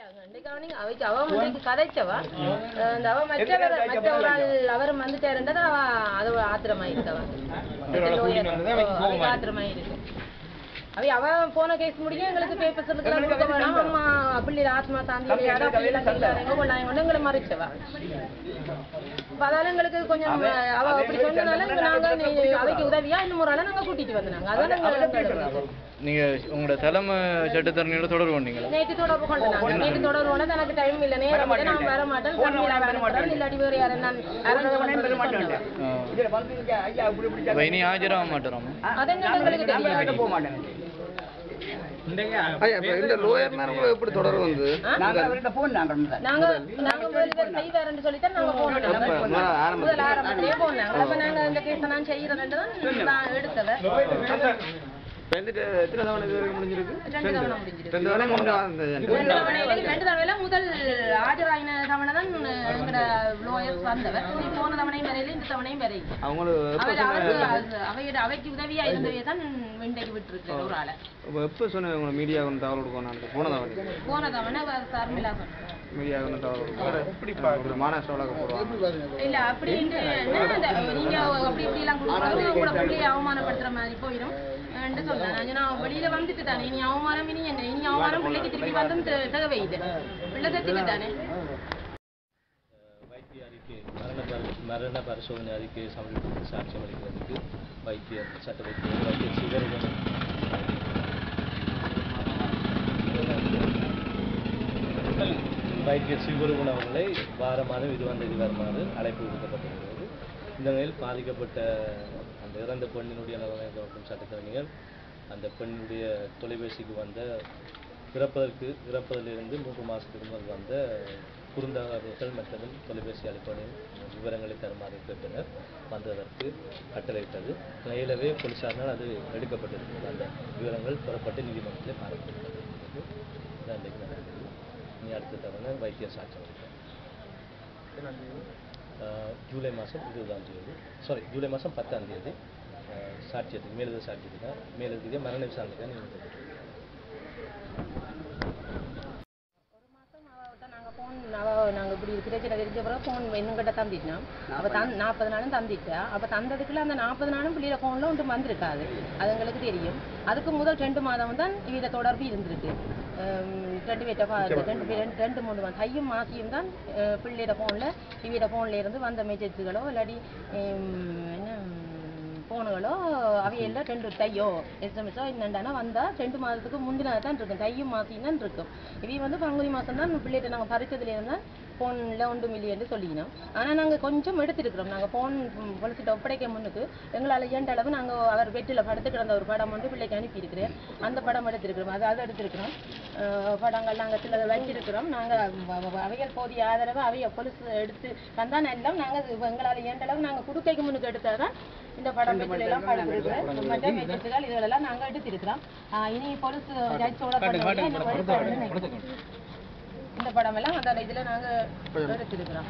அவைக்கு அவ முன்னைக்கு கதைச்சவா அந்த அவ மற்றவரால் அவரும் வந்துட்டாருன்றது அவ அது ஆத்திரமாயிருக்கவா ஆத்திரமாயிருக்கு அவை அவ போன கேஸ் முடியும் எங்களுக்கு பேப்பர்ஸ் கொடுக்க வேணாம் அம்மா பிள்ளை ஆத்மா தாண்டி எங்களை மறைச்சவா அதால எங்களுக்கு கொஞ்சம் அவ அப்படி சொன்னதால நாங்க அவைக்கு உதவியா இன்னும் ஒரு ஆளை நாங்க கூட்டிட்டு வந்தாங்க அதான் நீங்க உங்களோட தலைமை சட்டத்தரணியோட தொடர்பு கொண்டீங்களா? நேற்று தொடர்பு கொண்டாங்க. நேற்று தொடர்பு கொண்டது எனக்கு டைம் இல்லை, நேரம் இல்லை, நான் வர மாட்டேன், இல்லாட்டி வேறு யாரும் நான் இனி ஆஜராக மாட்டோம். அதெல்லாம் எங்களுக்கு தெரியாது. இந்த லோயர் எப்படி தொடர்பு வந்து நாங்க செய்வாருன்னு சொல்லித்தான் நாங்க போனோம். முதல் ஆரம்பத்திலேயே போனாங்க. அப்ப நாங்க இந்த கேஸை நான் செய்யறதுன்னு தான் எடுத்தவ. எத்தனை தவணை முடிஞ்சிருக்கு? 2 தவணை முடிஞ்சிருக்கு. 2 தவணையில முதல் ஆஜராயின தவணை தான் எங்கட லோயர்ஸ் வந்தவர். போன தவணையும் வரையில இந்த தவணையும் வரையில அவைக்கு உதவியா இருந்தவே தான் வெண்டைக்கு விட்டுருக்கு ஒரு ஆளை. எப்ப சொன்ன உங்களை மீடியா தகவல் கொடுக்கணும்? போன தவணை சார்மிலா மீடியா தகவல் மாநகராட்சி போடுவாங்க இல்ல அப்படின்ட்டு நீங்க அப்படி இப்படி எல்லாம் கொடுக்குறது உங்களோட பிள்ளையை அவமானப்படுத்துற மாதிரி போயிடும் சொன்னாங்க. நான் வெளியில வந்துட்டு தானே இனி அவமானம் இனி அவமானம் பிள்ளைக்கு திருப்பி வந்தும் தேவையில்லை, பிள்ளை தச்சுட்டு தானே. வைத்திய அறிக்கை மரண பரிசோதனை அறிக்கையை சமர்ப்பித்து சாட்சியம் அளிக்கிறதுக்கு வைத்தியர் சட்ட வைத்தியர் சிவருடன் வைத்தியர் சிவருடன் அவர்களை வார மாதம் இது வந்தது வருமாறு அழைப்பு விடுக்கப்பட்டிருக்கிறது. இந்த நிலையில் பாதிக்கப்பட்ட அந்த இறந்த பெண்ணினுடைய நலனை கவனிக்கும் சட்டத்தரணிகள் அந்த பெண்ணுடைய தொலைபேசிக்கு வந்த இறப்பதிலிருந்து 3 மாதத்துக்கு முதல் வந்த குறுந்தகவல்கள் மற்றும் தொலைபேசி அழைப்புகளின் விவரங்களை தருமாறு கேட்டனர். வந்ததற்கு கட்டளையிட்டது. மேலவே போலீசாரினால் அது எடுக்கப்பட்டிருக்கிறது. அந்த விவரங்கள் பெறப்பட்டு நீதிமன்றத்தில் பாராட்டப்பட்டிருக்கிறது. இன்றைக்கு நடக்கிறது. இனி அடுத்த தவணை வைத்தியர் சாட்சியம் ஜூலை மாதம் 20ஆம் தேதி ஜூலை மாதம் 10ஆம் தேதி சாட்சியத்துக்கு மேலதிக சாட்சியத்துக்கு மேலதிக மரண விசாரணைக்காக நியமிக்கப்பட்டது. நாங்கள் இப்படி பிரச்சனை தெரிஞ்ச பிறகு ஃபோன் எங்கிட்ட தந்திட்டோம். அப்போ 40 நாளும் தந்திட்டா. அப்போ தந்ததுக்குள்ள அந்த 40 நாளும் பிள்ளைய ஃபோனில் ஒன்றும் வந்திருக்காது, அது எங்களுக்கு தெரியும். அதுக்கு முதல் 2 மாதம் தான் இவ தொடர்பு இருந்திருக்கு. 2 3 மாதம் தையும் மாசியும் தான் பிள்ளையோட ஃபோனில் இவட ஃபோனில் இருந்து வந்த மெசேஜுகளோ இல்லாட்டி என்ன ஃபோனுகளோ அவையெல்லாம் 2 தையோ எஸ்எம்எஸோ என்னென்னா வந்தால் 2 மாதத்துக்கு முந்தினது தான் இருக்கும், தையும் மாசியும் தான் இருக்கும். இவை வந்து பங்குனி மாதம் தான் பிள்ளைகிட்ட நாங்கள் பறித்ததுலேருந்து தான் ஃபோனில் 1 மில்லியன் சொல்லிக்கணும். ஆனால் நாங்கள் கொஞ்சம் எடுத்துருக்கிறோம். நாங்கள் ஃபோன் பொலிசிட்ட ஒப்படைக்க முன்னுக்கு எங்களால் ஏண்ட அளவு நாங்கள் அவர் வெட்டில் படுத்து கிடந்த ஒரு படம் வந்து பிள்ளைக்கு அனுப்பியிருக்கிறேன். அந்த படம் எடுத்திருக்கிறோம், அதை எடுத்திருக்கிறோம். படங்கள் நாங்கள் சில வச்சிருக்கிறோம். நாங்கள் அவைகள் போதிய ஆதரவு அவைய பொலிசு எடுத்து தந்தான் எல்லாம் நாங்கள் எங்களால் ஏண்ட அளவு நாங்கள் குடுக்கைக்கு முன்னுக்கு எடுத்தால் தான் இந்த படம் எல்லாம் படுத்திருக்கிறோம். மற்ற மெசேஜுகள் இதெல்லாம் நாங்கள் எடுத்திருக்கிறோம். இனி பொலிசு ஜட்ஜோட இந்த படம் எல்லாம் அந்த இதுல நாங்க எடுத்திருக்கிறோம்.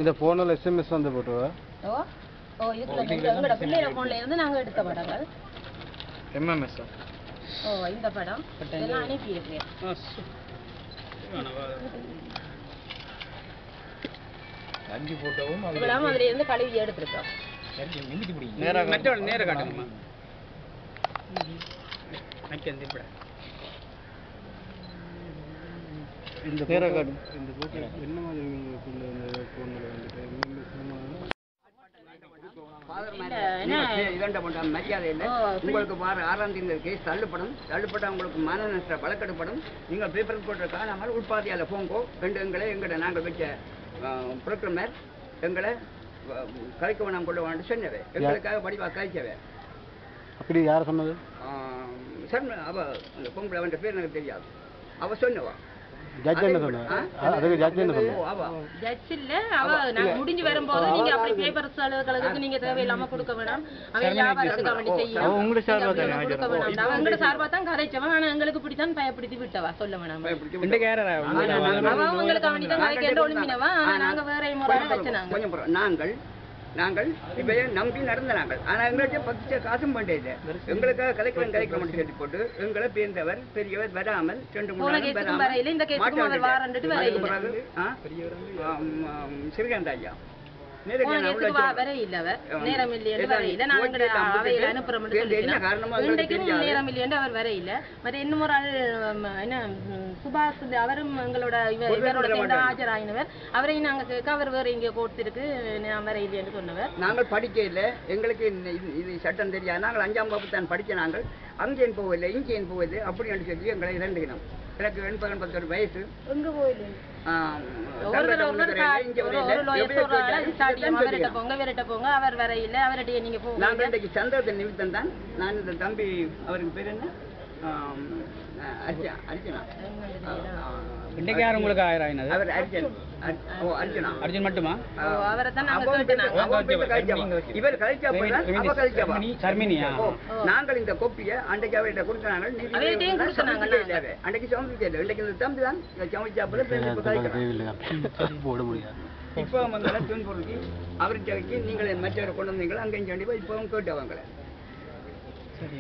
இந்த போன்ல எஸ்எம்எஸ் வந்து போட்டுவா? இதுல எங்களோட பிள்ளையோட போன்ல இருந்து நாங்க எடுத்த படங்கள். எம்எம்எஸ் இந்த படம் இதெல்லாம் அனுப்பி இருக்கேன். அஞ்சு போட்டோவும் இதெல்லாம் அதுல இருந்து கழுவி எடுத்திருக்கோம். நேரா காட்டுங்கம்மா. இந்த போட்டோ என்ன மாதிரி உங்களுக்கு வார 6ஆம் தேதி கேஸ் தள்ளுப்பட உங்களுக்கு மான நஷ்ட வழக்கெடுப்படும். நீங்கள் பேப்பர் போட்டு காணாமல் உட்பாதியால் போங்கோ எங்களை நாங்கள் வச்ச புரோகிராமர் எங்களை கலைக்க வேணாம் கொள்ள வேண்டாம் சொன்னவே எங்களுக்காக வடிவா கழிச்சவே. அப்படி யார் சொன்னது? சார் அவ அந்த பொங்கல் அவன் பேர் எனக்கு தெரியாது. அவ சொன்னவா ஜட்ஜ் இல்ல அவ நான் முடிஞ்சு வரும்போது நீங்க அப்படி பேப்பர் சலுகைகளுக்கு நீங்க தேவையில்லாம கொடுக்க வேணாம். அவன் வியாபாரத்துக்கு வேண்டி செய்யணும். அவங்களோட சார்பா தான் கதைச்சவன். ஆனா எங்களுக்கு இப்படித்தான் பயப்படுத்தி விட்டவா சொல்ல வேணாம். அவன் உங்களுக்கு வேண்டி தான் கதைக்க ஒழுங்கினவா. ஆனா நாங்க வேற முறை வச்சுனாங்க. நாங்கள் நாங்கள் இவைய நம்பி நடந்த நாங்கள் ஆனா எங்களுக்கு பச்சை காசும் பண்ணல எங்களுக்காக கலைக்கிறோம் சொல்லி போட்டு எங்களை பேர்ந்தவர் பெரியவர் வராமல் 2-3 நாள் வராமல் சிறுகாந்த ஐயா வர இல்ல நேரம் இல்லையென்று வர இல்ல நாங்கள் அவையில் அனுப்புறோம் நேரம் இல்லையென்று அவர் வர இல்ல மற்ற இன்னும் ஒரு ஆள் என்ன சுபாஷ் அவரும் எங்களோட இவரோட சேர்ந்து ஆஜராயினவர் அவரையும் நாங்க கேட்க அவர் வேற இங்க கொடுத்திருக்கு நான் வர இல்லையென்று சொன்னவர் நாங்கள் படிக்க இல்லை எங்களுக்கு இது சட்டம் தெரியாது நாங்கள் 5ஆம் வகுப்பு தான் படிக்க நாங்கள் அங்கேயும் போகவில்லை இங்கேயும் போகவில்லை அப்படின்னு சொல்லி எங்களை இரண்டுகிறோம் எனக்கு 89 வயசு எங்க போயில்லை போங்க அவர் வர இல்ல அவர்கிட்ட நீங்க போங்க நாங்கள் இன்றைக்கு சந்தர்ப்ப நிமித்தம் தான் நான் இந்த தம்பி அவருக்கு பேர் என்ன அர்ஜுனா இன்னைக்கு யார் உங்களுக்கு ஆயிரம் அவர் அர்ஜுனா அர்ஜுன் மட்டுமா அவரை தான் நாங்க இவர் கழிச்சா சர்மினியா நாங்கள் இந்த கோப்பியை அன்றைக்கு அவர்கிட்ட கொடுத்த நாங்கள் அன்றைக்கு சமைச்சு இன்றைக்கு இந்த தம்பி தான் சமைச்சா போட முடியாது இப்போ அவங்களை துன்புறுத்தி அவர்கிட்ட நீங்கள் மற்றவரை கொண்டு வந்தீங்களா அங்கேயும் கண்டிப்பா இப்போ கேட்டு அவங்களை சரி